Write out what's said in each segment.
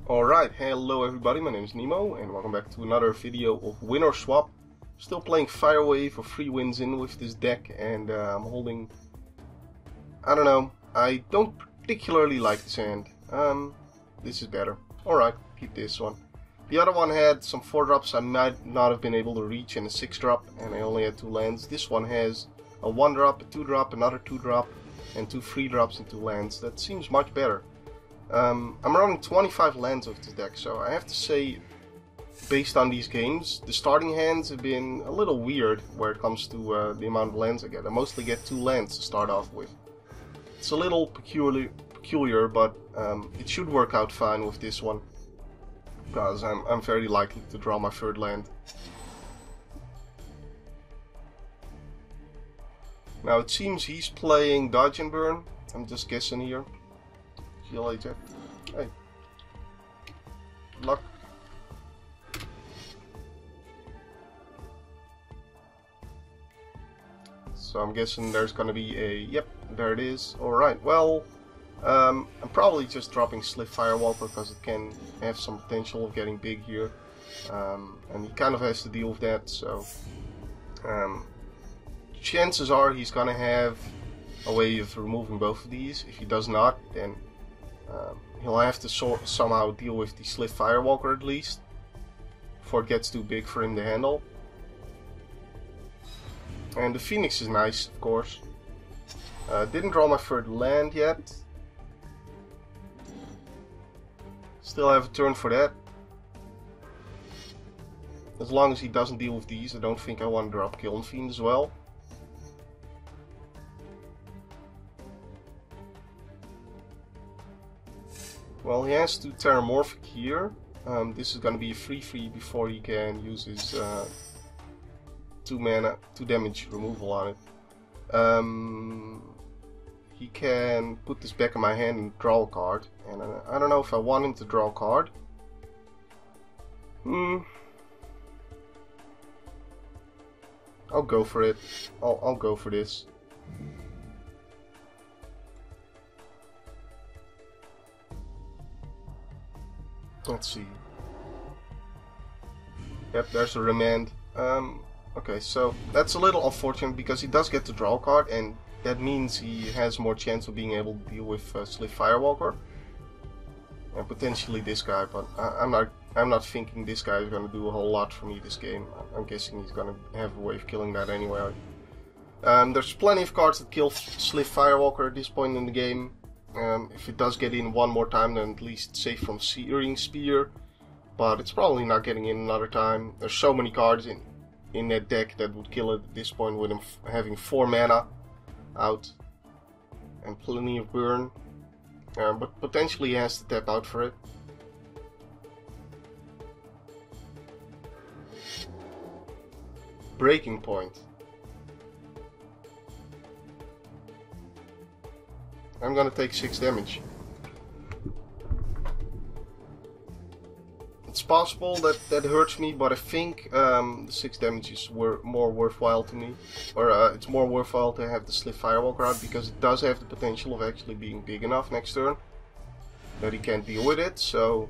Alright, hello everybody, my name is Nemo and welcome back to another video of Win or Swap. Still playing Firewave for 3 wins in with this deck, and I'm holding... I don't know, I don't particularly like this hand. This is better. Alright, keep this one. The other one had some 4-drops I might not have been able to reach, and a 6-drop, and I only had 2 lands. This one has a 1-drop, a 2-drop, another 2-drop, and 2 3-drops and 2 lands. That seems much better. I'm running 25 lands with this deck, so I have to say, based on these games, the starting hands have been a little weird where it comes to the amount of lands I get. I mostly get 2 lands to start off with. It's a little peculiar, but it should work out fine with this one, because I'm very likely to draw my 3rd land. Now it seems he's playing Dodge and Burn. I'm just guessing here. See you later. Hey. Good luck. So I'm guessing there's gonna be a... Yep, there it is. Alright, well... I'm probably just dropping Sliff Firewalker because it can have some potential of getting big here. And he kind of has to deal with that, so... chances are he's gonna have a way of removing both of these. If he does not, then... he'll have to somehow deal with the Sliff Firewalker at least, before it gets too big for him to handle. And the Phoenix is nice, of course. Didn't draw my 3rd land yet. Still have a turn for that. As long as he doesn't deal with these, I don't think I want to drop Kiln Fiend as well. Well, he has to Terramorphic here. This is going to be a 3/3 before he can use his 2 damage removal on it. He can put this back in my hand and draw a card. And I don't know if I want him to draw a card. I'll go for it. I'll go for this. Let's see. Yep, there's a remand. Okay, so that's a little unfortunate because he does get to draw a card, and that means he has more chance of being able to deal with Sliff Firewalker and potentially this guy. But I'm not thinking this guy is going to do a whole lot for me this game. I'm guessing he's going to have a way of killing that anyway. There's plenty of cards that kill Sliff Firewalker at this point in the game. If it does get in one more time, then at least safe from Searing Spear, but it's probably not getting in another time. There's so many cards in that deck that would kill it at this point, with him having 4 mana out and plenty of burn, but potentially he has to tap out for it. Breaking Point. I'm gonna take 6 damage. It's possible that that hurts me, but I think the 6 damage is more worthwhile to me. Or it's more worthwhile to have the Sliff Firewalker out, because it does have the potential of actually being big enough next turn that he can't deal with it, so...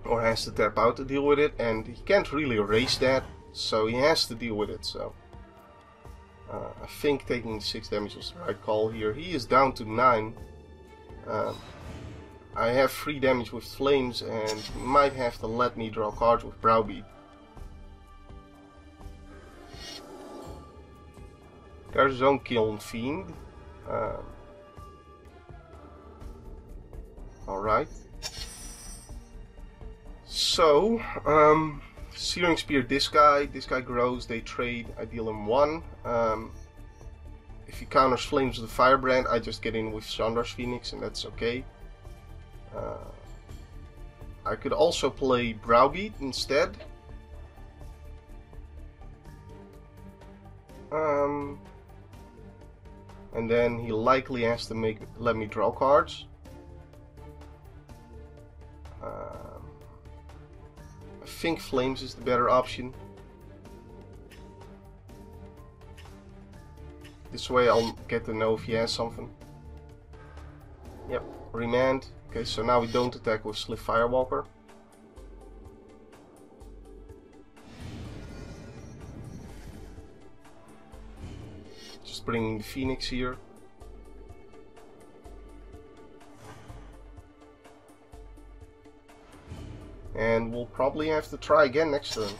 or has to tap out to deal with it, and he can't really erase that, so he has to deal with it, so... I think taking 6 damage was the right call here. He is down to 9. I have 3 damage with Flames and might have to let me draw cards with Browbeat. There's his own Kiln Fiend. Alright. So, Searing Spear this guy grows, they trade, I deal him 1. If he counters Flames with the Firebrand, I just get in with Chandra's Phoenix, and that's okay. I could also play Browbeat instead. And then he likely has to let me draw cards. I think Flames is the better option. This way I'll get to know if he has something. Yep, remand. Okay, so now we don't attack with Sliff Firewalker. Just bringing the Phoenix here. And we'll probably have to try again next turn.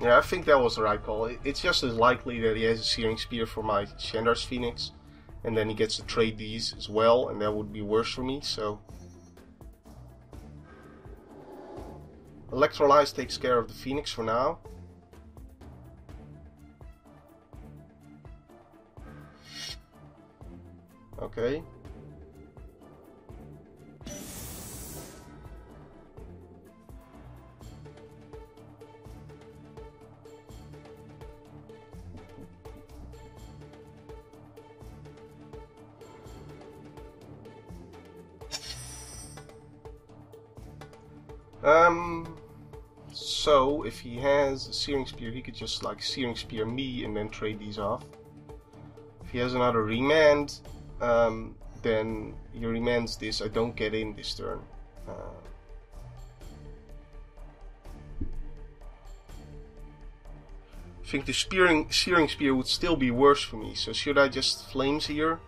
Yeah, I think that was the right call. It's just as likely that he has a Searing Spear for my Shandar's Phoenix, and then he gets to trade these as well, and that would be worse for me, so... Electrolyze takes care of the Phoenix for now. Okay. So if he has a Searing Spear, he could just like Searing Spear me and then trade these off. If he has another remand, then he remands this. I don't get in this turn. I think the Searing Spear would still be worse for me. So should I just Flames here?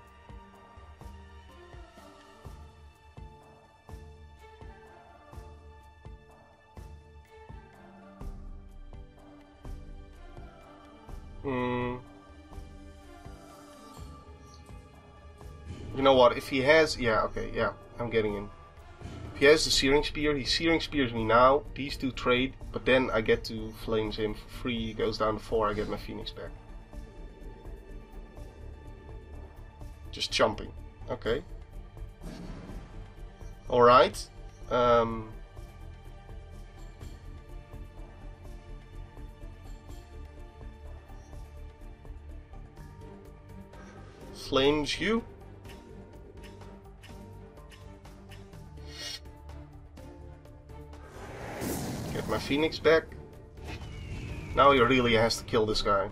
You know what, if he has... Yeah, okay, yeah, I'm getting in. If he has the Searing Spear, he Searing Spears me now, these two trade, but then I get to Flames him for free, he goes down to 4, I get my Phoenix back. Just chomping, okay. Alright. Flames you. Get my Phoenix back. Now he really has to kill this guy.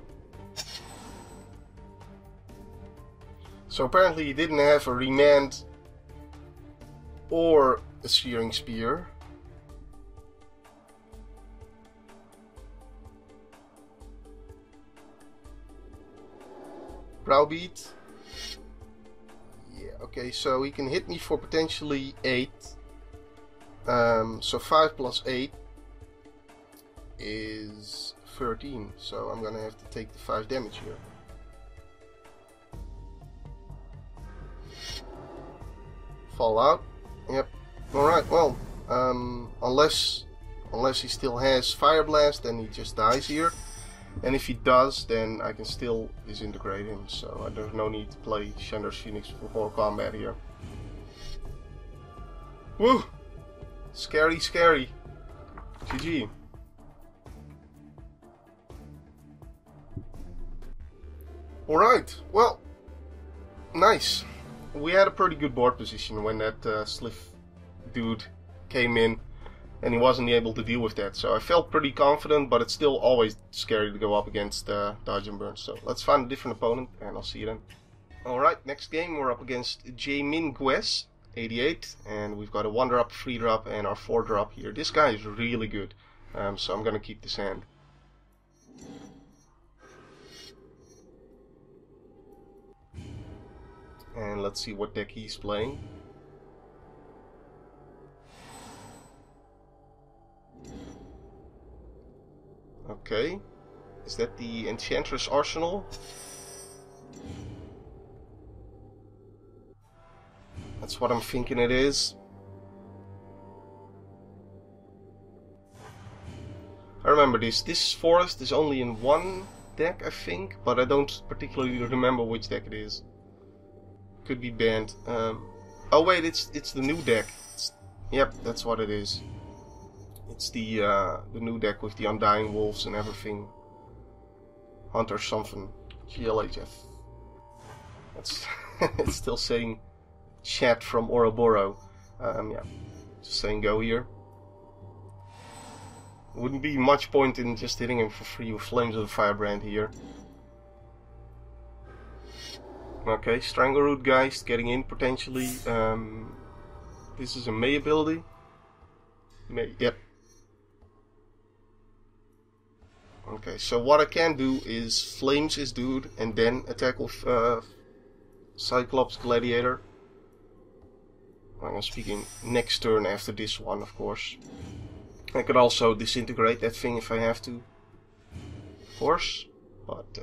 So apparently he didn't have a remand or a Searing Spear. Browbeat. Yeah, okay, so he can hit me for potentially 8. So 5 plus 8 is 13, so I'm gonna have to take the 5 damage here. Fallout. Yep. Alright, well, unless he still has Fire Blast, then he just dies here. And if he does, then I can still disintegrate him, so there's no need to play Shandar's Phoenix before combat here. Woo! Scary, scary. GG. Alright, well, nice. We had a pretty good board position when that Sliff dude came in, and he wasn't able to deal with that. So I felt pretty confident, but it's still always scary to go up against Dodge and Burn. So let's find a different opponent, and I'll see you then. Alright, next game we're up against Jamin Guez, 88, and we've got a 1-drop, 3-drop, and our 4-drop here. This guy is really good, so I'm gonna keep this hand. And let's see what deck he's playing. Okay, is that the Enchantress Arsenal? That's what I'm thinking it is. I remember this. This forest is only in one deck, I think, but I don't particularly remember which deck it is. Could be banned. Oh wait, it's the new deck. Yep, that's what it is. It's the new deck with the Undying Wolves and everything. Hunter something. GLHF. That's it's still saying chat from Ouroboros. Yeah, just saying go here. Wouldn't be much point in just hitting him for free with Flames of the Firebrand here. Okay, Strangleroot Geist getting in potentially. This is a May ability. May, yep. Okay, so what I can do is Flames his dude and then attack with Cyclops Gladiator. I'm speaking next turn after this one, of course. I could also disintegrate that thing if I have to, of course, but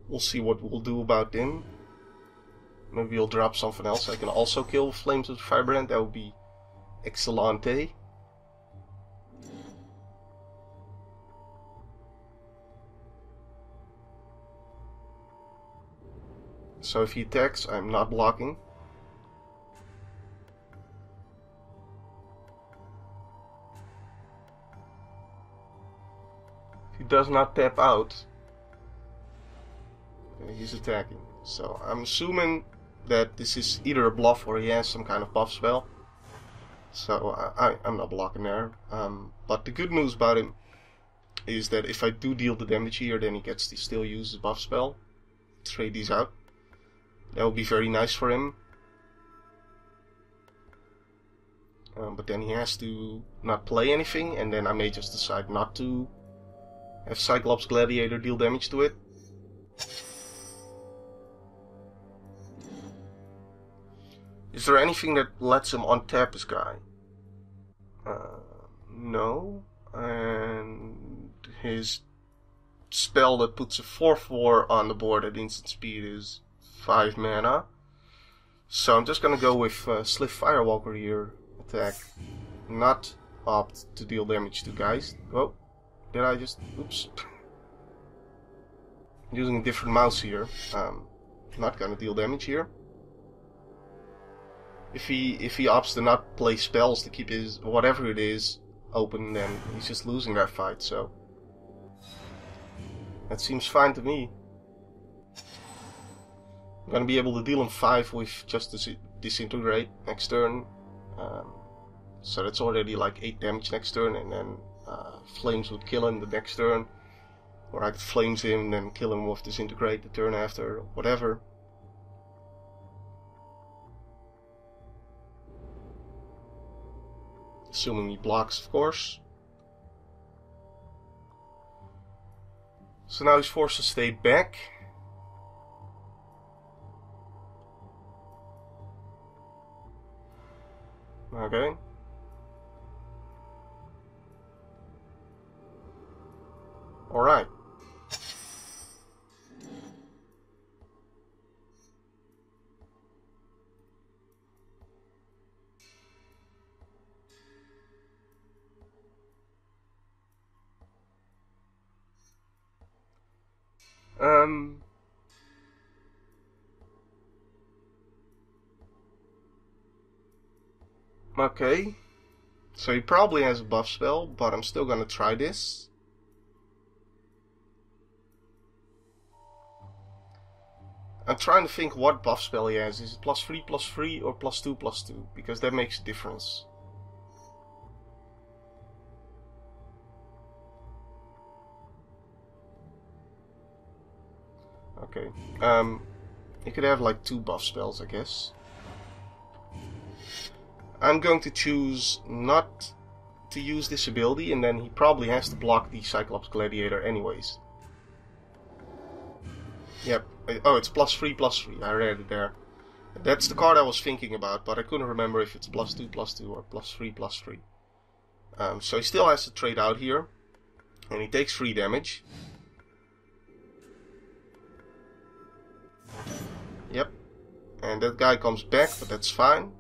we'll see what we'll do about him. Maybe he'll drop something else. I can also kill with Flames of the Firebrand. That would be excellente. So if he attacks, I'm not blocking. If he does not tap out, he's attacking. So I'm assuming that this is either a bluff or he has some kind of buff spell. So I'm not blocking there. But the good news about him is that if I do deal the damage here, then he gets to still use his buff spell. Trade these out. That would be very nice for him. But then he has to not play anything, and then I may just decide not to have Cyclops Gladiator deal damage to it. Is there anything that lets him untap this guy? No. And his spell that puts a 4/4 on the board at instant speed is 5 mana. So I'm just gonna go with Sliff Firewalker here. Attack. Not opt to deal damage to guys. Oh, did I just... oops. Using a different mouse here. Not gonna deal damage here. If he opts to not play spells to keep his whatever it is open, then he's just losing that fight, so that seems fine to me. I'm gonna be able to deal him 5 with just disintegrate next turn. So that's already like 8 damage next turn, and then Flames would kill him the next turn. Or I could Flames him and then kill him with disintegrate the turn after, whatever. Assuming he blocks, of course. So now he's forced to stay back. Okay. Alright. Okay. So he probably has a buff spell, but I'm still gonna try this. I'm trying to think what buff spell he has. Is it +3/+3 or +2/+2? Because that makes a difference. Okay. He could have like 2 buff spells, I guess. I'm going to choose not to use this ability, and then he probably has to block the Cyclops Gladiator anyways. Yep. Oh, it's +3/+3. I read it there. That's the card I was thinking about, but I couldn't remember if it's +2/+2 or +3/+3. So he still has to trade out here, and he takes 3 damage. Yep. And that guy comes back, but that's fine.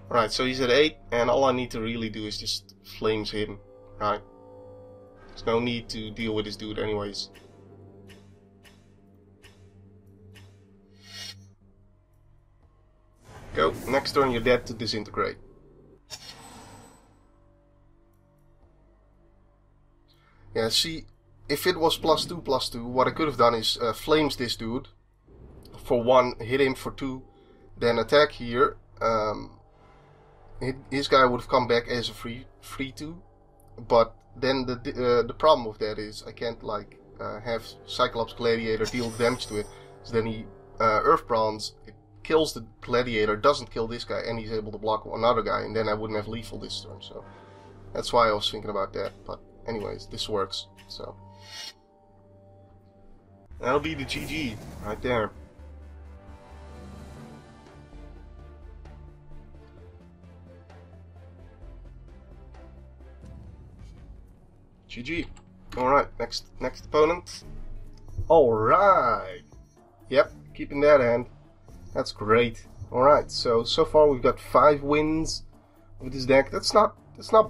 Right, so he's at 8, and all I need to really do is just Flames him, right? There's no need to deal with this dude anyways. Go, next turn you're dead to disintegrate. Yeah, see, if it was +2/+2, what I could have done is flames this dude for 1, hit him for 2, then attack here. His guy would have come back as a free 2, but then the problem with that is I can't like have Cyclops Gladiator deal damage to it. So then he Earth Bronze, it kills the Gladiator, doesn't kill this guy, and he's able to block another guy, and then I wouldn't have lethal this turn. So that's why I was thinking about that. But anyways, this works. So that'll be the GG right there. GG. Alright, next opponent. Alright. Yep, keeping that hand. That's great. Alright, so far we've got 5 wins with this deck. That's not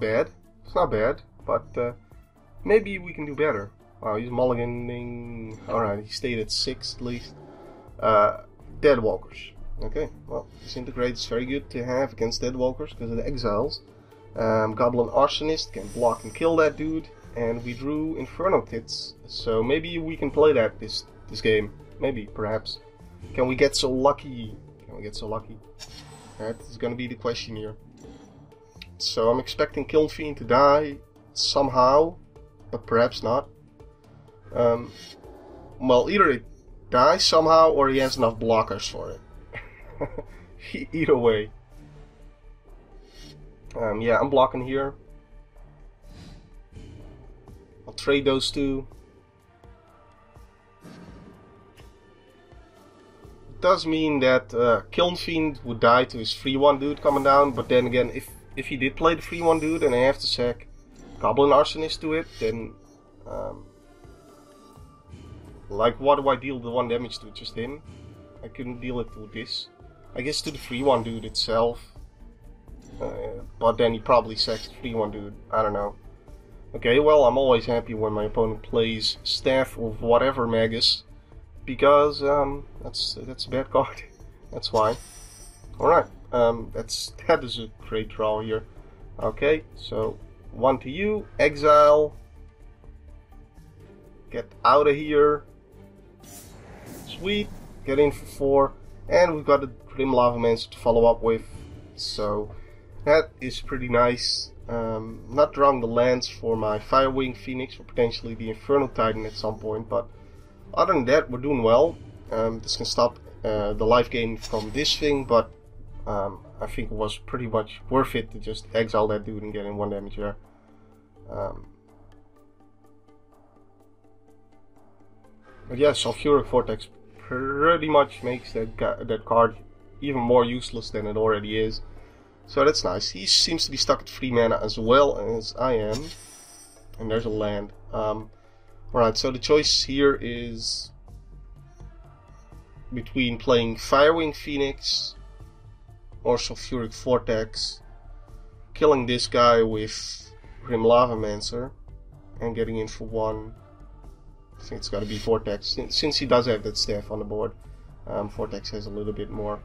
bad. It's not bad, but maybe we can do better. Wow, he's mulliganing. Alright, he stayed at 6 at least. Deadwalkers. Okay, well, Disintegrate is very good to have against Deadwalkers because of the exiles. Goblin Arsonist can block and kill that dude. And we drew Inferno Tits, so maybe we can play that this game. Maybe, perhaps. Can we get so lucky? Can we get so lucky? That is gonna be the question here. So I'm expecting Kiln Fiend to die somehow, but perhaps not. Well, either it dies somehow or he has enough blockers for it. Either way. Yeah, I'm blocking here. I'll trade those two. It does mean that Kiln Fiend would die to his free 1 dude coming down, but then again, if he did play the free 1 dude and I have to sack Goblin Arsonist to it, then like what do I deal the 1 damage to? Just him? I couldn't deal it to this. I guess to the free 1 dude itself. But then he probably sacks the free 1 dude. I don't know. Okay, well, I'm always happy when my opponent plays Staff of whatever Magus, because that's a bad card. That's why. Alright, that is a great draw here. Okay, so 1 to you, exile, get out of here. Sweet, get in for 4, and we've got a Grim Lavamancer to follow up with, so that is pretty nice. Not drawing the lands for my Firewing Phoenix, for potentially the Infernal Titan at some point, but other than that, we're doing well. This can stop the life gain from this thing, but I think it was pretty much worth it to just exile that dude and get in 1 damage there. But yeah, Sulfuric Vortex pretty much makes that card even more useless than it already is. So that's nice. He seems to be stuck at 3 mana as well as I am. And there's a land. Alright, so the choice here is between playing Firewing Phoenix or Sulfuric Vortex, killing this guy with Grim Lavamancer, and getting in for 1. I think it's gotta be Vortex. Since he does have that staff on the board, Vortex has a little bit more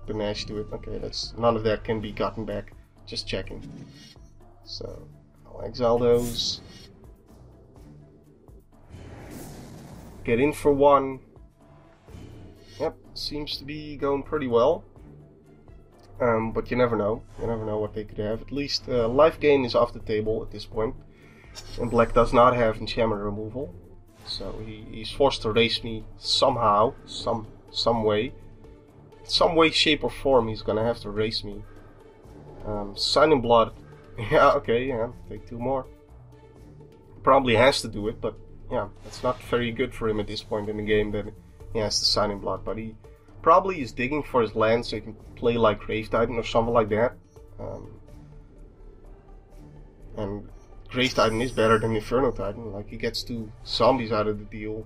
panache to it. Okay, none of that can be gotten back. Just checking. So I'll exile those. Get in for 1. Yep, seems to be going pretty well. But you never know. You never know what they could have. At least life gain is off the table at this point. And black does not have enchantment removal. So he's forced to race me somehow, some way. Some way, shape or form he's gonna have to race me. Signing Blood. Yeah, okay, yeah, take 2 more. Probably has to do it, but yeah, it's not very good for him at this point in the game that he has to Signing Blood. But he probably is digging for his land so he can play like Grave Titan or something like that. And Grave Titan is better than Inferno Titan. Like, he gets 2 zombies out of the deal.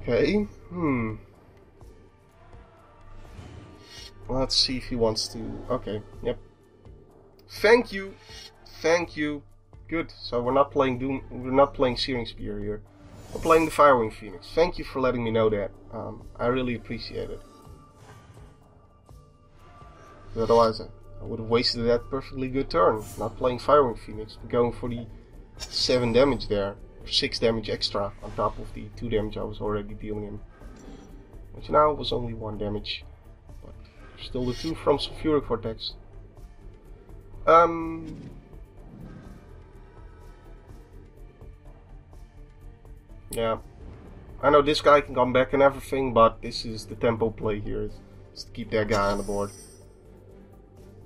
Okay, let's see if he wants to. Okay, yep. Thank you. Good. So we're not playing Doom. We're not playing Searing Spear here. We're playing the Firewing Phoenix. Thank you for letting me know that. I really appreciate it. Otherwise, I would have wasted that perfectly good turn, not playing Firewave Phoenix, but going for the 7 damage there, or 6 damage extra on top of the 2 damage I was already dealing him. Which now was only 1 damage, but still the 2 from Sulfuric Vortex. Yeah, I know this guy can come back and everything, but this is the tempo play here, is to keep that guy on the board.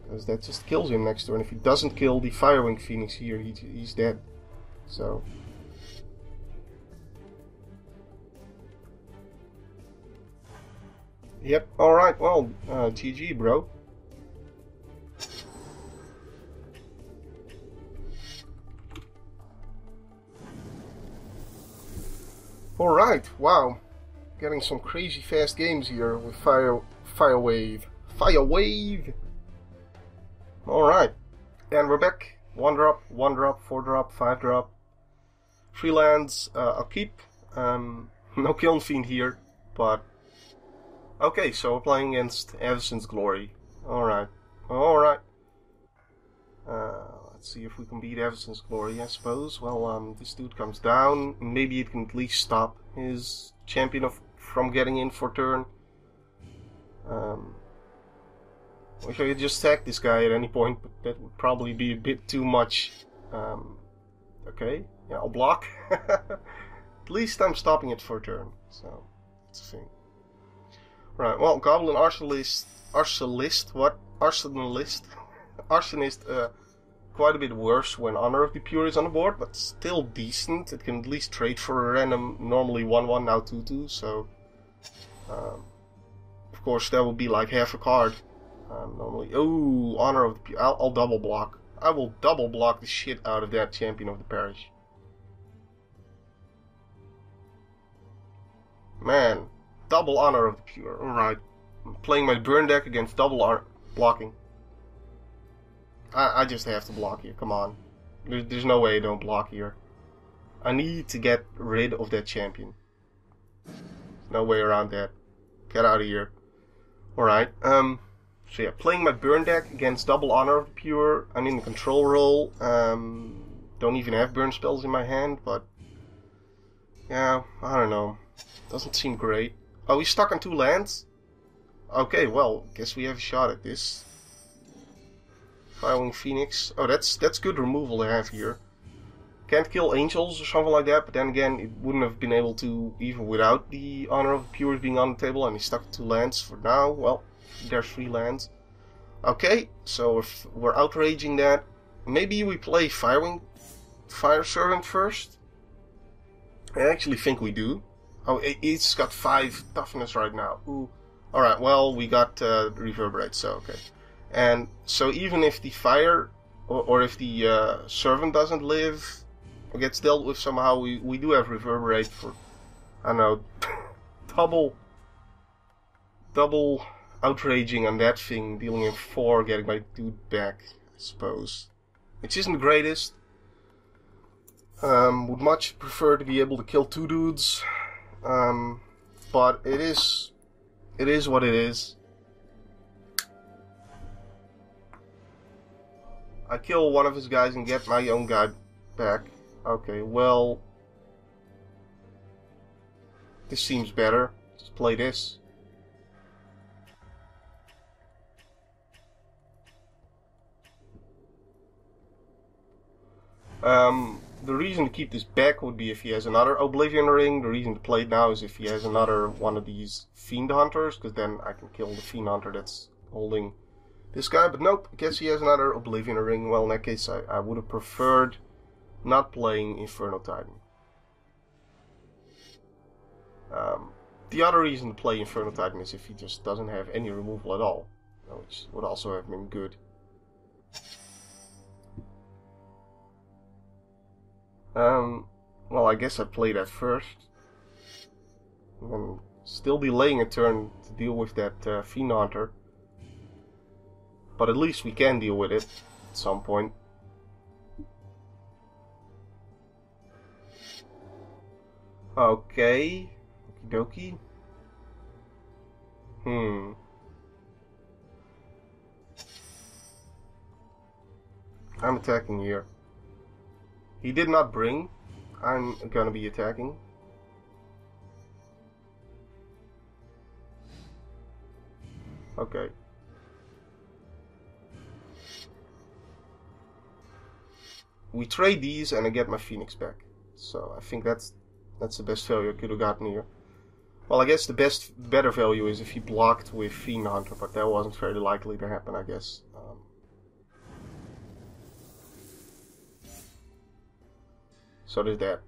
Because that just kills him next turn. If he doesn't kill the Firewing Phoenix here, he's dead. So... Yep, alright, well, GG, bro. Alright, wow. Getting some crazy fast games here with Firewave. Firewave! Alright, and we're back. 1 drop, 1 drop, 4 drop, 5 drop. 3 lands, I'll keep. No Kiln Fiend here, but... Okay, so we're playing against Avacyn's Glory. Alright, alright. Let's see if we can beat Avacyn's Glory, I suppose. Well, this dude comes down. Maybe it can at least stop his champion from getting in for turn. Wish I could just attack this guy at any point, but that would probably be a bit too much. Okay, yeah, I'll block. At least I'm stopping it for a turn, so that's the thing. Right, well, Goblin Arsonist, quite a bit worse when Honor of the Pure is on the board, but still decent. It can at least trade for a random, normally 1-1, now 2-2, so... of course, that would be like half a card. Normally... Oh, Honor of the Pure. I'll double block. I will double block the shit out of that Champion of the Parish. Man, double Honor of the Pure. Alright. I'm playing my burn deck against double blocking. I just have to block here, come on. There's no way I don't block here. I need to get rid of that champion. There's no way around that. Get out of here. Alright, so yeah, playing my burn deck against double Honor of the Pure. I'm in the control role. Don't even have burn spells in my hand, but... Yeah, I don't know. Doesn't seem great. Oh, he's stuck on 2 lands? Okay, well, guess we have a shot at this. Firewing Phoenix. Oh, that's good removal to have here. Can't kill Angels or something like that, but then again, it wouldn't have been able to even without the Honor of the Pure being on the table, and he's stuck to 2 lands for now. Well, there's 3 lands. Okay, so if we're outraging that, maybe we play Fire Servant first? I actually think we do. Oh, it's got 5 toughness right now. Ooh. Alright, well, we got Reverberate, so okay. And so even if the fire, or if the servant doesn't live, or gets dealt with somehow, we do have Reverberate for, I don't know, double outraging on that thing, dealing in 4, getting my dude back, I suppose. Which isn't the greatest. Would much prefer to be able to kill 2 dudes. But it is what it is. I kill one of his guys and get my own guy back. Okay, well... This seems better. Just play this. The reason to keep this back would be if he has another Oblivion Ring. The reason to play it now is if he has another one of these Fiend Hunters, because then I can kill the Fiend Hunter that's holding this guy. But nope, I guess he has another Oblivion Ring. Well, in that case, I would have preferred not playing Inferno Titan. The other reason to play Inferno Titan is if he just doesn't have any removal at all, which would also have been good. Well, I guess I play that first. And then still delaying a turn to deal with that Fiend Hunter. But at least we can deal with it at some point. Okay. Okie dokie. I'm attacking here. He did not bring. I'm gonna be attacking. Okay. We trade these and I get my Phoenix back. So I think that's the best value I could have gotten here. Well, I guess the better value is if he blocked with Fiend Hunter, but that wasn't very likely to happen, I guess. So there's that.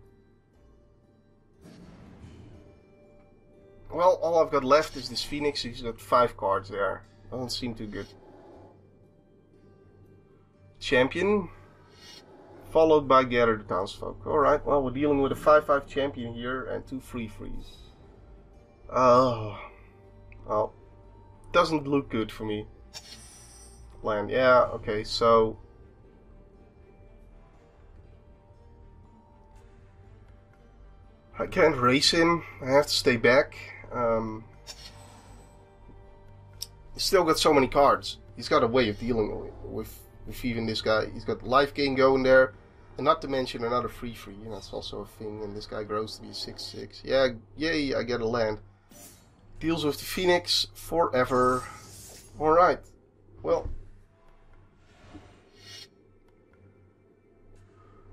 Well, all I've got left is this Phoenix. He's got 5 cards there. Doesn't seem too good. Champion. Followed by Gather the Townsfolk. Alright, well, we're dealing with a 5/5 champion here and 2 free-frees. Oh. Well, doesn't look good for me. Land, yeah, okay, so... I can't race him. I have to stay back. He's still got so many cards. He's got a way of dealing with even this guy. He's got life gain going there. And not to mention another free-free. You know, that's also a thing. And this guy grows to be a 6/6. Yeah, yay, I get a land. Deals with the Phoenix forever. Alright. Well.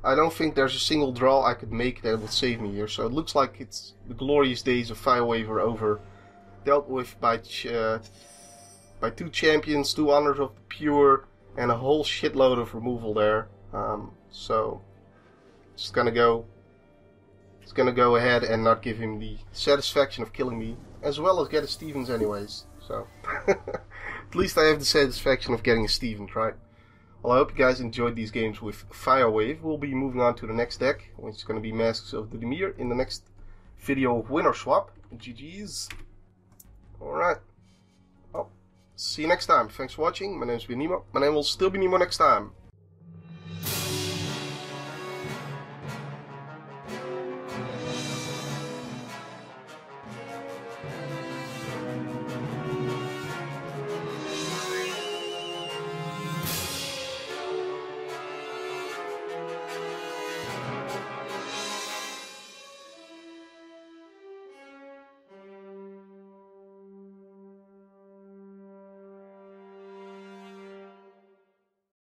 I don't think there's a single draw I could make that would save me here. So it looks like it's the glorious days of Firewave are over. Dealt with by 2 champions, 2 honors of the pure, and a whole shitload of removal there. So it's gonna go ahead and not give him the satisfaction of killing me, as well as get a Stevens anyways. So at least I have the satisfaction of getting a Stevens, right? Well, I hope you guys enjoyed these games with Firewave. We'll be moving on to the next deck, which is going to be Masks of the Dimir in the next video of Win or Swap. GG's. Alright. Well, see you next time. Thanks for watching. My name's been Nemo. My name will still be Nemo next time.